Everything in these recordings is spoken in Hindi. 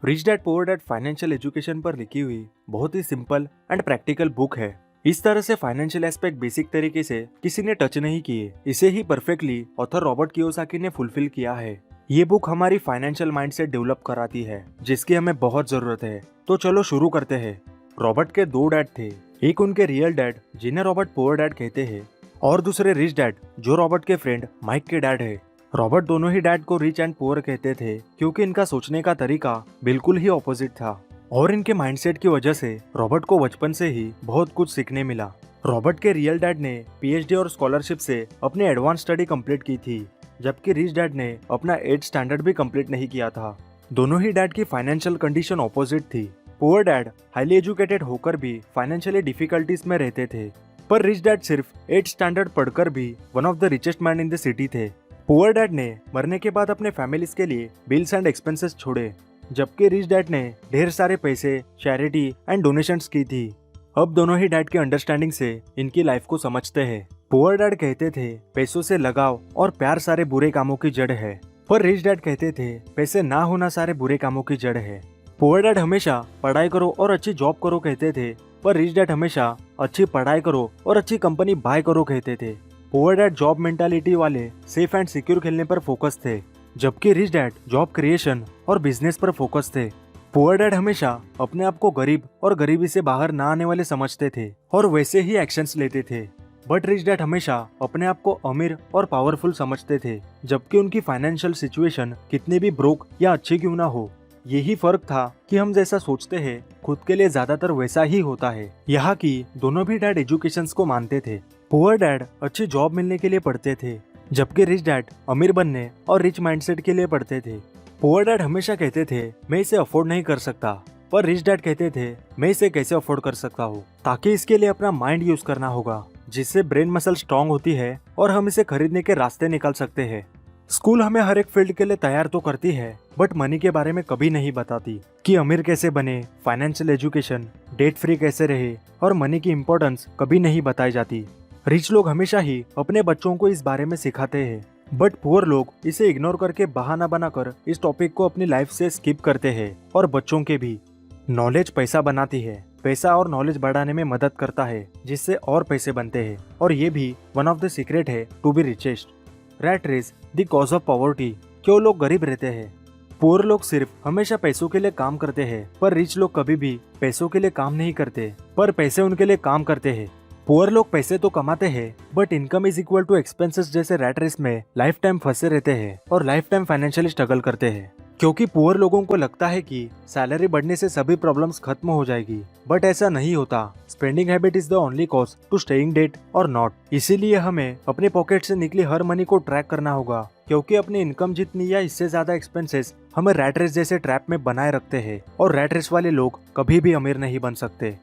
Rich dad poor dad financial education पर लिखी हुई बहुत ही सिंपल एंड प्रैक्टिकल बुक है। इस तरह से फाइनेंशियल एस्पेक्ट बेसिक तरीके से किसी ने टच नहीं किए। इसे ही परफेक्टली ऑथर रॉबर्ट कियोसाकी ने फुलफिल किया है। ये बुक हमारी फाइनेंशियल माइंडसेट डेवलप कराती है, जिसकी हमें बहुत जरूरत है। तो चलो शुरू करते हैं। रॉबर्ट के दो डैड थे। एक उनके रियल डैड जिन्हें रॉबर्ट पुअर डैड कहते हैं, और दूसरे रिच डैड जो रॉबर्ट के फ्रेंड माइक के डैड है। रॉबर्ट दोनों ही डैड को रिच एंड पुअर कहते थे, क्योंकि इनका सोचने का तरीका बिल्कुल ही ऑपोजिट था। और इनके माइंडसेट की वजह से रॉबर्ट को बचपन से ही बहुत कुछ सीखने मिला। रॉबर्ट के रियल डैड ने पीएचडी और स्कॉलरशिप से अपनी एडवांस स्टडी कंप्लीट की थी, जबकि रिच डैड ने अपना 8th स्टैंडर्ड भी कंप्लीट नहीं किया था। दोनों ही डैड की फाइनेंशियल कंडीशन ऑपोजिट थी। पुअर डैड हाईली एजुकेटेड होकर भी फाइनेंशियली डिफिकल्टीज में रहते थे, पर रिच डैड सिर्फ 8th स्टैंडर्ड पढ़कर भी one of the richest man in the city थे। पुअर डैड ने मरने के बाद अपने फैमिलीज के लिए बिल्स एंड एक्सपेंसेस छोड़े, जबकि रिच डैड ने ढेर सारे पैसे चैरिटी एंड डोनेशंस की थी। अब दोनों ही डैड के अंडरस्टैंडिंग से इनकी लाइफ को समझते हैं। पुअर डैड कहते थे पैसों से लगाव और प्यार सारे बुरे कामों की जड़ है, पर रिच डैड कहते थे पैसे ना होना सारे बुरे कामों की जड़ है। पुअर डैड हमेशा पढ़ाई करो और अच्छी जॉब करो कहते थे, पर रिच डैड हमेशा अच्छी पढ़ाई करो और अच्छी कंपनी बाय करो कहते थे। पुअर डैड जॉब मेंटालिटी वाले सेफ एंड सिक्योर खेलने पर फोकस थे, जबकि रिच डैड जॉब क्रिएशन और बिजनेस पर फोकस थे। पुअर डैड हमेशा अपने आप को गरीब और गरीबी से बाहर ना आने वाले समझते थे और वैसे ही एक्शंस लेते थे। बट रिच डैड हमेशा अपने आप को अमीर और पावरफुल समझते थे, जबकि उनकी फाइनेंशियल सिचुएशन कितनी भी ब्रोक या अच्छी क्यों ना हो। यही फर्क था कि हम जैसा सोचते हैं खुद के लिए ज्यादातर वैसा ही होता है। यहाँ की दोनों भी डैड एजुकेशन को मानते थे। पुअर डैड अच्छी जॉब मिलने के लिए पढ़ते थे, जबकि रिच डैड अमीर बनने और रिच माइंडसेट के लिए पढ़ते थे। पुअर डैड हमेशा कहते थे मैं इसे अफोर्ड नहीं कर सकता, पर रिच डैड कहते थे मैं इसे कैसे अफोर्ड कर सकता हूँ, ताकि इसके लिए अपना माइंड यूज करना होगा, जिससे ब्रेन मसल स्ट्रांग होती है और हम इसे खरीदने के रास्ते निकाल सकते हैं। स्कूल हमें हर एक फील्ड के लिए तैयार तो करती है, बट मनी के बारे में कभी नहीं बताती कि अमीर कैसे बने, फाइनेंशियल एजुकेशन, डेट फ्री कैसे रहे, और मनी की इम्पोर्टेंस कभी नहीं बताई जाती। रिच लोग हमेशा ही अपने बच्चों को इस बारे में सिखाते हैं, बट पुअर लोग इसे इग्नोर करके बहाना बनाकर इस टॉपिक को अपनी लाइफ से स्किप करते हैं। और बच्चों के भी। नॉलेज पैसा बनाती है, पैसा और नॉलेज बढ़ाने में मदद करता है, जिससे और पैसे बनते हैं, और ये भी वन ऑफ द सीक्रेट है to be richest. Rat race the cause of poverty. क्यों लोग गरीब रहते हैं? पुअर लोग सिर्फ हमेशा पैसों के लिए काम करते हैं, पर रिच लोग कभी भी पैसों के लिए काम नहीं करते, पर पैसे उनके लिए काम करते हैं। पुअर लोग पैसे तो कमाते हैं, but income is equal to expenses जैसे रैट रेस में लाइफ टाइम फंसे रहते हैं और लाइफ टाइम फाइनेंशियली स्ट्रगल करते हैं, क्योंकि पुअर लोगों को लगता है कि सैलरी बढ़ने से सभी प्रॉब्लम्स खत्म हो जाएगी, बट ऐसा नहीं होता। Spending habit is the only cause to staying debt और नॉट। इसीलिए हमें अपने पॉकेट से निकली हर मनी को ट्रैक करना होगा, क्योंकि अपनी इनकम जितनी या इससे ज्यादा एक्सपेंसेस हमें रैट रेस जैसे ट्रैप में बनाए रखते हैं, और रैट रेस वाले लोग कभी भी अमीर नहीं बन सकते।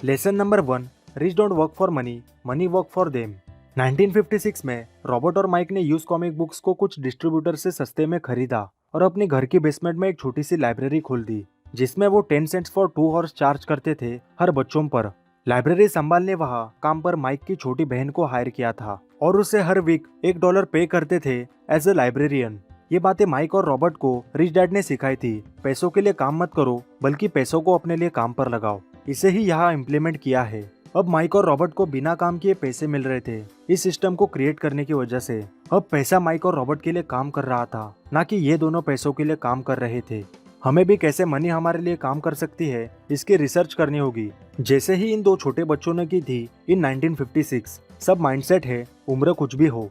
Lesson number 1, rich don't work for money, money work for them. 1956 में रॉबर्ट और माइक ने यूज कॉमिक बुक्स को कुछ डिस्ट्रीब्यूटर से सस्ते में खरीदा और अपने घर की बेसमेंट में एक छोटी सी लाइब्रेरी खोल दी, जिसमें वो 10 सेंट्स फॉर 2 आवर्स चार्ज करते थे हर बच्चों पर। लाइब्रेरी संभालने वहाँ काम पर माइक की छोटी बहन को हायर किया था, और उसे हर वीक $1 पे करते थे एज ए लाइब्रेरियन। ये बातें माइक और रॉबर्ट को रिच डैड ने सिखाई थी। पैसों के लिए काम मत करो, बल्कि पैसों को अपने लिए काम पर लगाओ। इसे ही यहाँ इम्प्लीमेंट किया है। अब माइक और रॉबर्ट को बिना काम किए पैसे मिल रहे थे इस सिस्टम को क्रिएट करने की वजह से। अब पैसा माइक और रॉबर्ट के लिए काम कर रहा था, ना कि ये दोनों पैसों के लिए काम कर रहे थे। हमें भी कैसे मनी हमारे लिए काम कर सकती है, इसकी रिसर्च करनी होगी, जैसे ही इन दो छोटे बच्चों ने की थी इन 1956। सब माइंडसेट है, उम्र कुछ भी हो।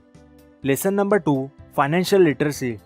Lesson number 2, financial literacy.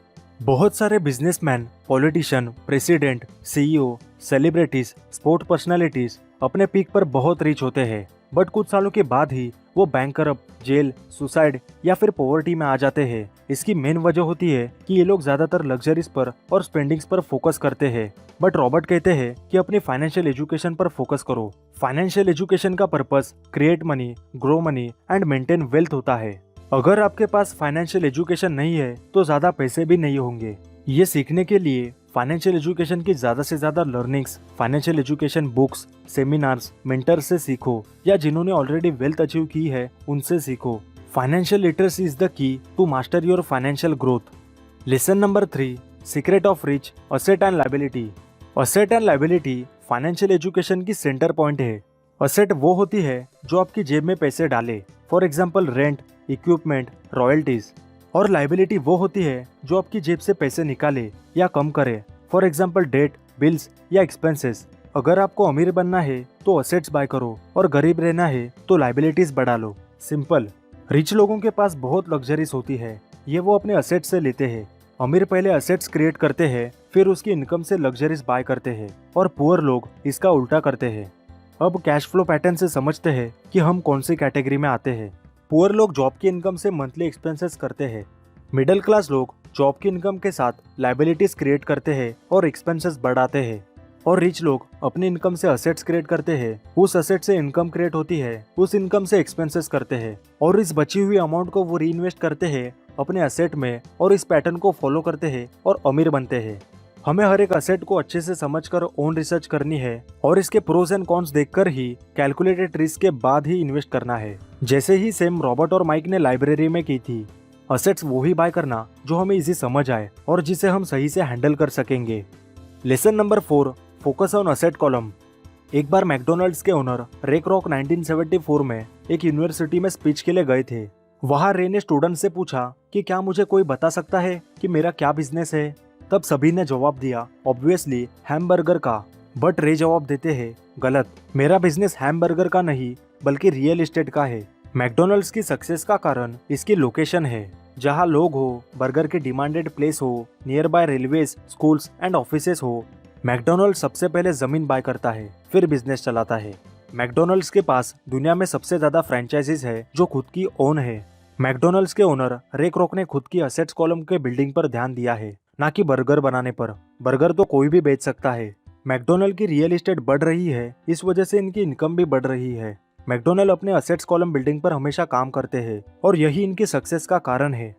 बहुत सारे businessman, politician, president, CEO, celebrities, sport personalities अपने पीक पर बहुत रिच होते हैं, बट कुछ सालों के बाद ही वो बैंकरप्ट, जेल, सुसाइड या फिर पॉवर्टी में आ जाते हैं। इसकी मेन वजह होती है कि ये लोग ज्यादातर लग्जरीज पर और स्पेंडिंग्स पर फोकस करते हैं, बट रॉबर्ट कहते हैं कि अपनी फाइनेंशियल एजुकेशन पर फोकस करो। फाइनेंशियल एजुकेशन का purpose create money, grow money and maintain wealth होता है। अगर आपके पास फाइनेंशियल एजुकेशन नहीं है तो ज्यादा पैसे भी नहीं होंगे। ये सीखने के लिए फाइनेंशियल एजुकेशन की ज्यादा से ज्यादा learnings, financial education books, seminars, mentor से सीखो, या जिन्होंने ऑलरेडी वेल्थ अचीव की है उनसे सीखो। Financial literacy is the key to master your financial growth. Lesson number 3, secret of rich, asset and liability. Asset and liability financial education की सेंटर पॉइंट है। असेट वो होती है जो आपकी जेब में पैसे डाले, for example rent, equipment, royalties. और लायबिलिटी वो होती है जो आपकी जेब से पैसे निकाले या कम करे, फॉर एग्जाम्पल डेट, बिल्स या एक्सपेंसेस। अगर आपको अमीर बनना है तो असेट्स बाय करो और गरीब रहना है तो लायबिलिटीज बढ़ा लो। सिंपल। रिच लोगों के पास बहुत लग्जरीज होती है, ये वो अपने असेट्स से लेते हैं। अमीर पहले असेट्स क्रिएट करते हैं, फिर उसकी इनकम से लग्जरीज बाय करते हैं, और पुअर लोग इसका उल्टा करते हैं। अब कैश फ्लो पैटर्न से समझते हैं कि हम कौन सी कैटेगरी में आते हैं। पुअर लोग जॉब की इनकम से मंथली एक्सपेंसेस करते हैं। मिडिल क्लास लोग जॉब की इनकम के साथ लायबिलिटीज क्रिएट करते हैं और एक्सपेंसेस बढ़ाते हैं। और रिच लोग अपनी इनकम से असेट्स क्रिएट करते हैं, उस असेट से इनकम क्रिएट होती है, उस इनकम से एक्सपेंसेस करते हैं, और इस बची हुई अमाउंट को वो री इन्वेस्ट करते हैं अपने असेट में, और इस पैटर्न को फॉलो करते हैं और अमीर बनते हैं। हमें हर एक असेट को अच्छे से समझकर ओन रिसर्च करनी है और इसके प्रोज एंड कॉन्स देखकर ही कैलकुलेटेड रिस्क के बाद ही इन्वेस्ट करना है, जैसे ही सेम रॉबर्ट और माइक ने लाइब्रेरी में की थी। असेट्स वो ही बाय करना जो हमें इजी समझ आए और जिसे हम सही से हैंडल कर सकेंगे। Lesson number 4, focus on asset column. एक बार मैकडोनल्ड्स के ओनर रे क्रॉक 1974 में एक यूनिवर्सिटी में स्पीच के लिए गए थे। वहां रे ने स्टूडेंट से पूछा कि क्या मुझे कोई बता सकता है कि मेरा क्या बिजनेस है। तब सभी ने जवाब दिया, ऑब्वियसली हैमबर्गर का। बट रे जवाब देते हैं, गलत, मेरा बिजनेस हैमबर्गर का नहीं बल्कि रियल एस्टेट का है। मैकडोनल्ड्स की सक्सेस का कारण इसकी लोकेशन है, जहां लोग हो, बर्गर के डिमांडेड प्लेस हो, near by railways, schools and offices हो। मैकडोनल्ड्स सबसे पहले जमीन बाय करता है, फिर बिजनेस चलाता है। मैकडोनल्ड्स के पास दुनिया में सबसे ज्यादा फ्रेंचाइजीज है जो खुद की ओन है। मैकडोनल्ड्स के ओनर रे क्रॉक ने खुद की असेट्स कॉलम के बिल्डिंग पर ध्यान दिया है, ना कि बर्गर बनाने पर। बर्गर तो कोई भी बेच सकता है। मैकडोनल्ड की रियल एस्टेट बढ़ रही है, इस वजह से इनकी इनकम भी बढ़ रही है। मैकडोनल्ड अपने असेट्स कॉलम बिल्डिंग पर हमेशा काम करते हैं और यही इनकी सक्सेस का कारण है।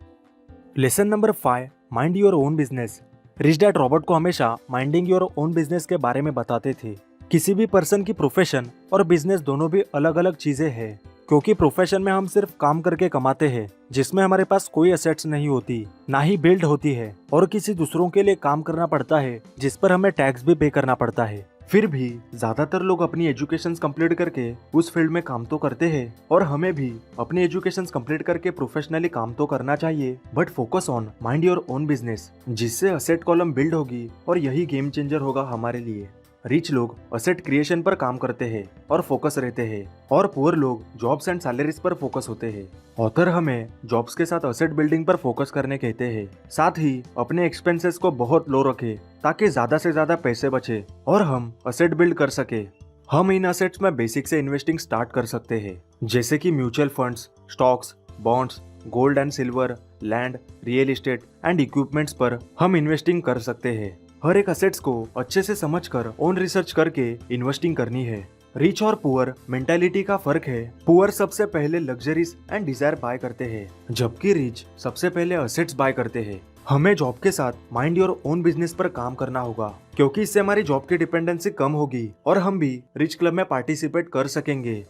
Lesson number 5, mind your own business. Rich dad Robert को हमेशा माइंडिंग योर ओन बिजनेस के बारे में बताते थे। किसी भी पर्सन की प्रोफेशन और बिजनेस दोनों भी अलग अलग चीजें हैं, क्योंकि प्रोफेशन में हम सिर्फ काम करके कमाते हैं, जिसमें हमारे पास कोई असेट्स नहीं होती, ना ही बिल्ड होती है, और किसी दूसरों के लिए काम करना पड़ता है जिस पर हमें टैक्स भी पे करना पड़ता है। फिर भी ज्यादातर लोग अपनी एजुकेशन कंप्लीट करके उस फील्ड में काम तो करते हैं, और हमें भी अपनी एजुकेशन कंप्लीट करके प्रोफेशनली काम तो करना चाहिए। But focus on mind your own business, जिससे असेट कॉलम बिल्ड होगी और यही गेम चेंजर होगा हमारे लिए। रिच लोग असेट क्रिएशन पर काम करते हैं और फोकस रहते हैं, और पुअर लोग जॉब्स एंड सैलरीज पर फोकस होते हैं। ऑथर हमें जॉब्स के साथ असेट बिल्डिंग पर फोकस करने कहते हैं, साथ ही अपने एक्सपेंसेस को बहुत लो रखें ताकि ज्यादा से ज्यादा पैसे बचे और हम असेट बिल्ड कर सके। हम इन असेट्स में बेसिक से इन्वेस्टिंग स्टार्ट कर सकते हैं, जैसे कि mutual funds, stocks, bonds, gold and silver, land, real estate and equipments पर हम इन्वेस्टिंग कर सकते हैं। हर एक असेट्स को अच्छे से समझकर ओन रिसर्च करके इन्वेस्टिंग करनी है। रिच और पुअर मेंटालिटी का फर्क है। पुअर सबसे पहले लग्जरीज एंड डिजायर बाय करते हैं, जबकि रिच सबसे पहले असेट्स बाय करते हैं। हमें जॉब के साथ माइंड योर ओन बिजनेस पर काम करना होगा, क्योंकि इससे हमारी जॉब की डिपेंडेंसी कम होगी और हम भी रिच क्लब में पार्टिसिपेट कर सकेंगे।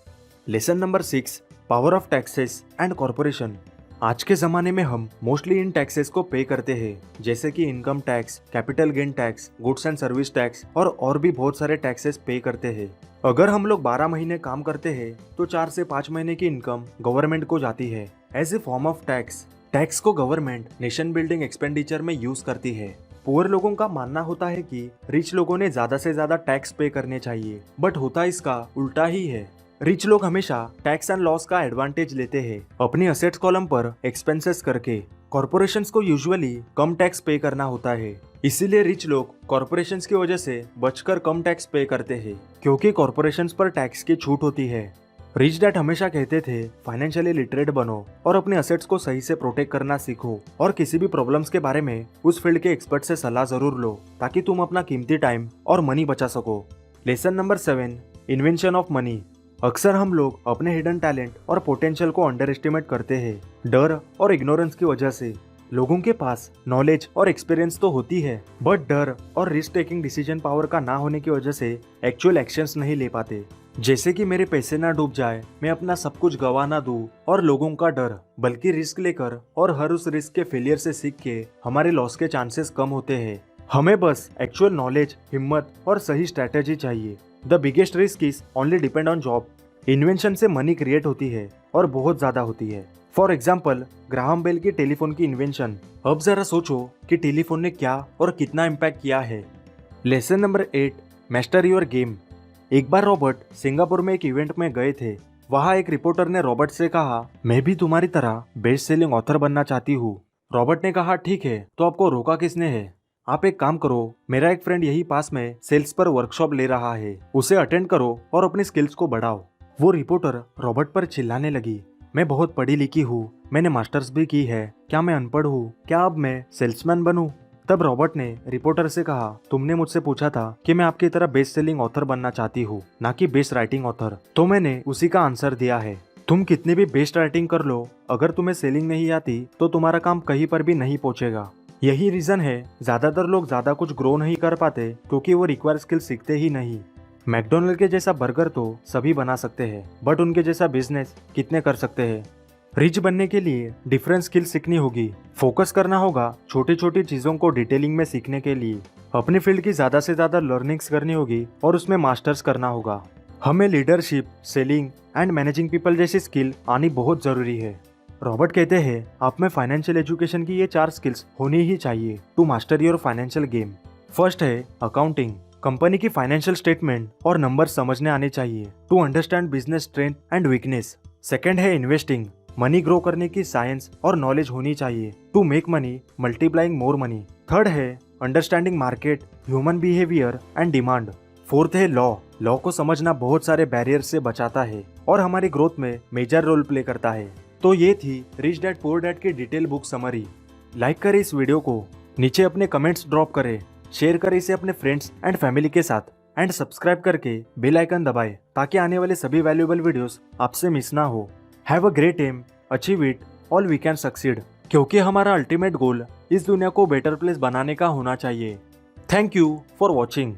Lesson number 6, power of taxes and corporation. आज के जमाने में हम मोस्टली इन टैक्सेस को पे करते हैं, जैसे कि income tax, capital gain tax, goods and service tax और भी बहुत सारे टैक्सेस पे करते हैं। अगर हम लोग 12 महीने काम करते हैं तो 4 से 5 महीने की इनकम गवर्नमेंट को जाती है as a form of tax. Tax को गवर्नमेंट नेशन बिल्डिंग एक्सपेंडिचर में यूज करती है। पुअर लोगों का मानना होता है कि रिच लोगों ने ज्यादा से ज्यादा टैक्स पे करने चाहिए, बट होता इसका उल्टा ही है। रिच लोग हमेशा टैक्स एंड लॉस का एडवांटेज लेते हैं अपनी असेट्स कॉलम पर एक्सपेंसेस करके। कॉर्पोरेशंस को यूजुअली कम टैक्स पे करना होता है, इसीलिए रिच लोग कॉर्पोरेशंस की वजह से बचकर कम टैक्स पे करते हैं, क्योंकि कॉर्पोरेशंस पर टैक्स की छूट होती है। रिच डैड हमेशा कहते थे, फाइनेंशियली लिटरेट बनो और अपने असेट्स को सही से प्रोटेक्ट करना सीखो, और किसी भी प्रॉब्लम्स के बारे में उस फील्ड के एक्सपर्ट से सलाह जरूर लो, ताकि तुम अपना कीमती टाइम और मनी बचा सको। Lesson number 7, invention of money. अक्सर हम लोग अपने हिडन टैलेंट और पोटेंशियल को अंडर एस्टिमेट करते हैं, डर और इग्नोरेंस की वजह से। लोगों के पास नॉलेज और एक्सपीरियंस तो होती है, बट डर और रिस्क टेकिंग डिसीजन पावर का ना होने की वजह से एक्चुअल एक्शंस नहीं ले पाते। जैसे कि मेरे पैसे ना डूब जाए, मैं अपना सब कुछ गवा ना दूं, और लोगों का डर, बल्कि रिस्क लेकर और हर उस रिस्क के फेलियर से सीख के हमारे लॉस के चांसेस कम होते हैं। हमें बस एक्चुअल नॉलेज, हिम्मत और सही स्ट्रैटेजी चाहिए। The biggest risk is only depend on job. Invention से मनी क्रिएट होती है और बहुत ज्यादा होती है। फॉर एग्जाम्पल, ग्राहम बेल की टेलीफोन की इन्वेंशन। अब जरा सोचो कि टेलीफोन ने क्या और कितना इम्पैक्ट किया है। Lesson number 8, master your game. एक बार रॉबर्ट सिंगापुर में एक इवेंट में गए थे। वहाँ एक रिपोर्टर ने रॉबर्ट से कहा, मैं भी तुम्हारी तरह बेस्ट सेलिंग ऑथर बनना चाहती हूँ। रॉबर्ट ने कहा, ठीक है, तो आपको रोका किसने है? आप एक काम करो, मेरा एक फ्रेंड यही पास में सेल्स पर वर्कशॉप ले रहा है, उसे अटेंड करो और अपनी स्किल्स को बढ़ाओ। वो रिपोर्टर रॉबर्ट पर चिल्लाने लगी, मैं बहुत पढ़ी लिखी हूँ, मैंने मास्टर्स भी की है, क्या मैं अनपढ़ हूँ? क्या अब मैं सेल्समैन बनूं? तब रॉबर्ट ने रिपोर्टर से कहा, तुमने मुझसे पूछा था कि मैं आपकी तरह बेस्ट सेलिंग ऑथर बनना चाहती हूँ, ना कि बेस्ट राइटिंग ऑथर, तो मैंने उसी का आंसर दिया है। तुम कितनी भी बेस्ट राइटिंग कर लो, अगर तुम्हें सेलिंग नहीं आती तो तुम्हारा काम कहीं पर भी नहीं पहुंचेगा। यही रीजन है ज्यादातर लोग ज्यादा कुछ ग्रो नहीं कर पाते, क्योंकि वो रिक्वायर स्किल सीखते ही नहीं। मैकडोनल्ड के जैसा बर्गर तो सभी बना सकते हैं, बट उनके जैसा बिजनेस कितने कर सकते हैं? रिच बनने के लिए डिफरेंट स्किल सीखनी होगी। फोकस करना होगा छोटी छोटी चीजों को डिटेलिंग में सीखने के लिए। अपनी फील्ड की ज्यादा से ज्यादा लर्निंग्स करनी होगी और उसमें मास्टर्स करना होगा। हमें leadership, selling and managing people जैसी स्किल आनी बहुत जरूरी है। रॉबर्ट कहते हैं, आप में फाइनेंशियल एजुकेशन की ये 4 स्किल्स होनी ही चाहिए to master your financial game. First है अकाउंटिंग। कंपनी की फाइनेंशियल स्टेटमेंट और नंबर समझने आने चाहिए to understand business strength and weakness. Second है इन्वेस्टिंग। मनी ग्रो करने की साइंस और नॉलेज होनी चाहिए to make money multiplying more money. Third है understanding market, human behaviour and demand. Fourth है लॉ। लॉ को समझना बहुत सारे बैरियर से बचाता है और हमारी ग्रोथ में मेजर रोल प्ले करता है। तो ये थी रिच डैड पुअर डैड की डिटेल बुक समरी। लाइक करें इस वीडियो को, नीचे अपने कमेंट्स ड्रॉप करें, शेयर करें इसे अपने फ्रेंड्स एंड फैमिली के साथ, एंड सब्सक्राइब करके बेल आइकन दबाएं ताकि आने वाले सभी वैल्यूएबल वीडियोस आपसे मिस ना हो। Have a great aim, achieve it, all we can succeed, क्योंकि हमारा अल्टीमेट गोल इस दुनिया को बेटर प्लेस बनाने का होना चाहिए। Thank you for watching.